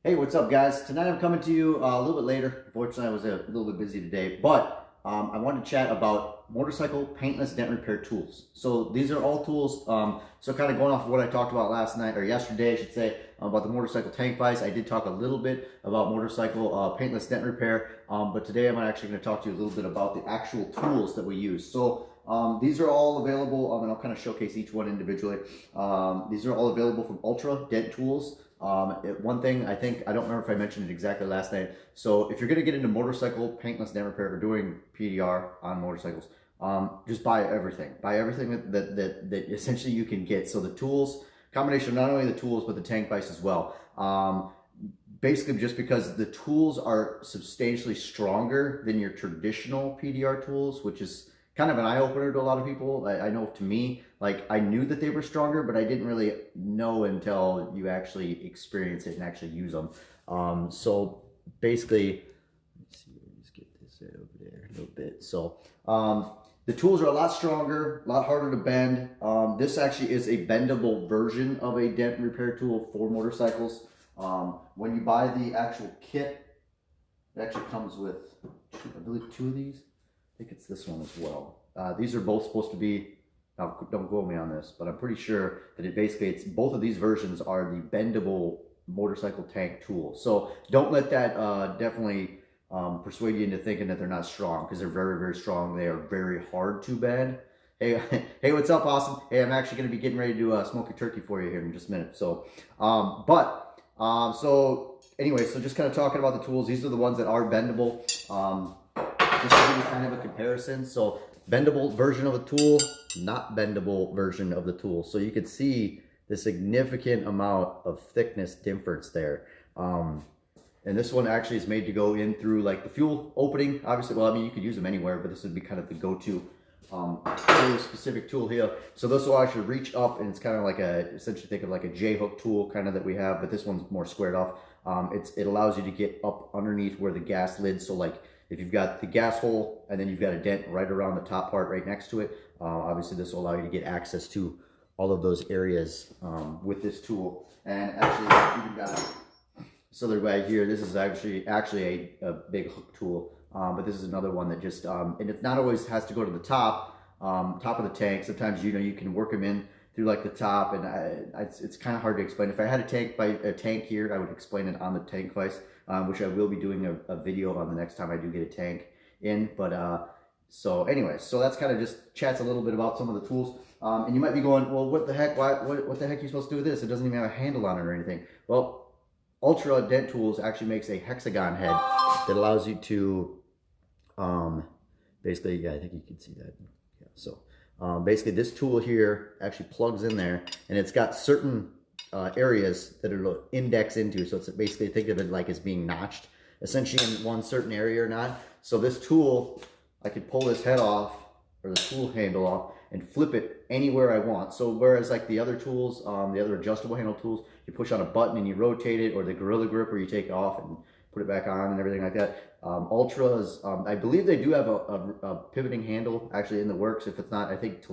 Hey, what's up, guys? Tonight I'm coming to you a little bit later. Unfortunately, I was a little bit busy today, but I wanted to chat about motorcycle paintless dent repair tools. So these are all tools. So kind of going off of what I talked about last night, or yesterday, I should say, about the motorcycle tank vise. I did talk a little bit about motorcycle paintless dent repair, but today I'm actually going to talk to you a little bit about the actual tools that we use. So these are all available, and I'll kind of showcase each one individually. These are all available from Ultra Dent Tools. One thing I don't remember if I mentioned it exactly last night. So if you're going to get into motorcycle paintless dent repair or doing PDR on motorcycles, just buy everything. Buy everything that essentially you can get. So the tools, combination of not only the tools, but the tank vise as well. Basically just because the tools are substantially stronger than your traditional PDR tools, which is kind of an eye-opener to a lot of people. I know to me, like, I knew that they were stronger, but I didn't really know until you actually experience it and actually use them. So basically, let's see, let me just get this over there a little bit. So the tools are a lot stronger, a lot harder to bend. This actually is a bendable version of a dent repair tool for motorcycles. When you buy the actual kit, it actually comes with, I believe, 2 of these. I think it's this one as well. These are both supposed to be, now don't quote me on this, but I'm pretty sure that it's both of these versions are the bendable motorcycle tank tool. So don't let that definitely persuade you into thinking that they're not strong, because they're very, very strong. They are very hard to bend. Hey, hey, what's up, Austin? Hey, I'm actually going to be getting ready to smoke a turkey for you here in just a minute. So, so anyway, so just kind of talking about the tools. These are the ones that are bendable. Just to give you kind of a comparison. So bendable version of the tool, not bendable version of the tool. So you can see the significant amount of thickness difference there. And this one actually is made to go in through like the fuel opening. Obviously, well, I mean, you could use them anywhere, but this would be kind of the go-to really specific tool here. So this will actually reach up, and it's kind of like essentially think of like a J-hook tool kind of that we have, but this one's more squared off. It allows you to get up underneath where the gas lid, so like if you've got the gas hole and then you've got a dent right around the top part right next to it, obviously this will allow you to get access to all of those areas with this tool. And actually, even got this other right here. This is actually a big hook tool, but this is another one that just and it not always has to go to the top of the tank. Sometimes you can work them in through like the top, and it's kind of hard to explain. If I had a tank here, I would explain it on the tank vise, which I will be doing a video on the next time I do get a tank in. But so anyway, so that's kind of just chats a little bit about some of the tools. And you might be going, well, what the heck? What the heck are you supposed to do with this? It doesn't even have a handle on it or anything. Well, Ultra Dent Tools actually makes a hexagon head that allows you to basically, yeah, I think you can see that. Yeah, so basically this tool here actually plugs in there, and it's got certain areas that it'll index into. So it's basically, think of it like as being notched essentially in one certain area or not. So this tool, I could pull this head off, or the tool handle off, and flip it anywhere I want. So whereas like the other tools, the other adjustable handle tools, you push on a button and you rotate it, or the Gorilla Grip where you take it off and put it back on and everything like that. Ultras, I believe they do have a pivoting handle actually in the works. If it's not, I think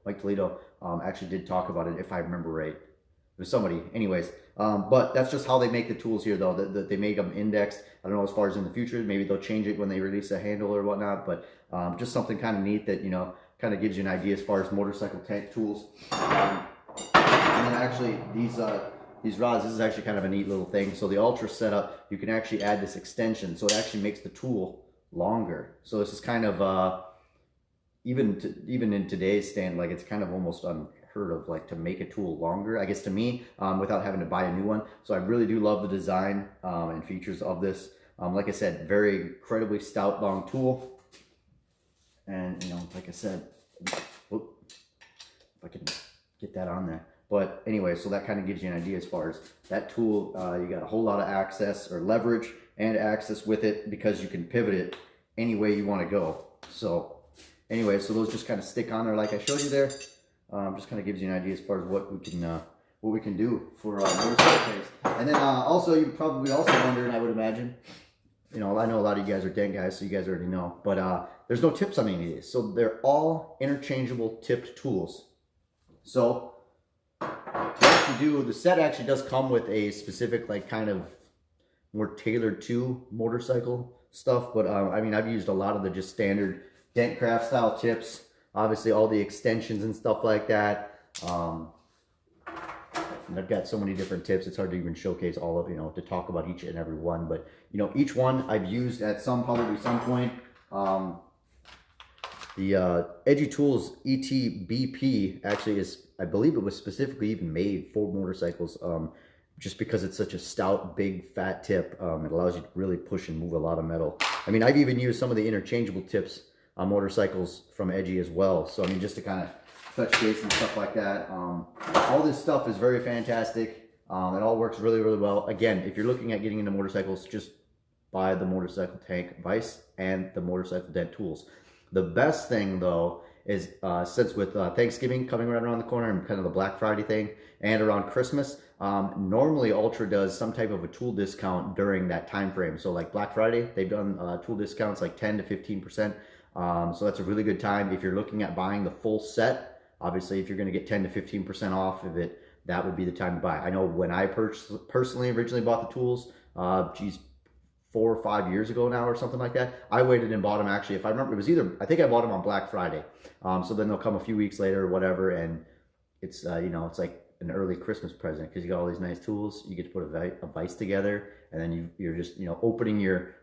Mike Toledo actually did talk about it, if I remember right. It was somebody, anyways. But that's just how they make the tools here, though, that they make them indexed. I don't know as far as in the future, maybe they'll change it when they release a handle or whatnot, but just something kind of neat that, kind of gives you an idea as far as motorcycle tank tools. And then actually these rods, this is actually kind of a neat little thing. So the Ultra setup, you can actually add this extension, so it actually makes the tool longer. So this is kind of even in today's stand, like, it's kind of almost unheard of, like, to make a tool longer, I guess, to me, without having to buy a new one. So I really do love the design and features of this. Like I said, very incredibly stout long tool. And like I said, whoop, if I can get that on there. But anyway, so that kind of gives you an idea as far as that tool. You got a whole lot of access, or leverage and access with it, because you can pivot it any way you want to go. So anyway, so those just kind of stick on there like I showed you there. Just kind of gives you an idea as far as what we can do for motorcycle tanks. And then also, you probably also wondering, I would imagine, I know a lot of you guys are dent guys, so you guys already know, but there's no tips on any of these. So they're all interchangeable tipped tools. So what you do, the set actually does come with a specific, like, kind of more tailored to motorcycle stuff. But I mean, I've used a lot of the just standard dent craft style tips. Obviously, all the extensions and stuff like that. And I've got so many different tips, it's hard to even showcase all of, you know, to talk about each and every one. But, you know, each one I've used at probably some point. The Edgy Tools ETBP actually is, I believe it was specifically even made for motorcycles, just because it's such a stout, big, fat tip. It allows you to really push and move a lot of metal. I mean, I've even used some of the interchangeable tips on motorcycles from Edgy as well. So, I mean, just to kind of touch base and stuff like that. All this stuff is very fantastic. It all works really, really well. Again, if you're looking at getting into motorcycles, just buy the motorcycle tank vise and the motorcycle dent tools. The best thing though is since with Thanksgiving coming right around the corner and kind of the Black Friday thing and around Christmas, normally Ultra does some type of a tool discount during that time frame. So like Black Friday, they've done tool discounts like 10 to 15%. So that's a really good time if you're looking at buying the full set. Obviously, if you're going to get 10 to 15% off of it, that would be the time to buy. I know when I personally originally bought the tools, geez, 4 or 5 years ago now or something like that, I waited and bought them actually. If I remember, it was either, I think I bought them on Black Friday. So then they'll come a few weeks later or whatever, and it's, you know, it's like an early Christmas present because you got all these nice tools. You get to put a vise together, and then you're just, you know, opening your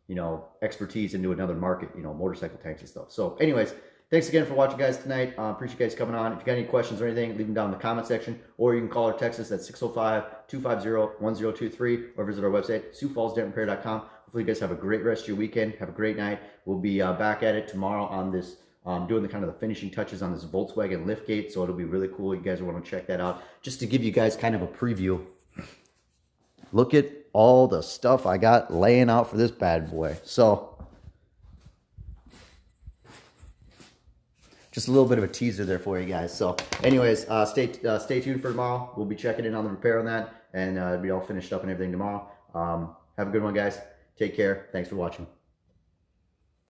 you know, expertise into another market, you know, motorcycle tanks and stuff. So anyways, thanks again for watching, guys, tonight. Appreciate you guys coming on. If you got any questions or anything, leave them down in the comment section, or you can call or text us at 605-250-1023, or visit our website, SiouxFallsDentRepair.com. Hopefully you guys have a great rest of your weekend. Have a great night. We'll be back at it tomorrow on this, doing the kind of the finishing touches on this Volkswagen liftgate, so it'll be really cool. You guys want to check that out. Just to give you guys kind of a preview, look at all the stuff I got laying out for this bad boy. So just a little bit of a teaser there for you guys. So anyways, stay tuned for tomorrow. We'll be checking in on the repair on that, and be all finished up and everything tomorrow. Have a good one, guys. Take care. Thanks for watching.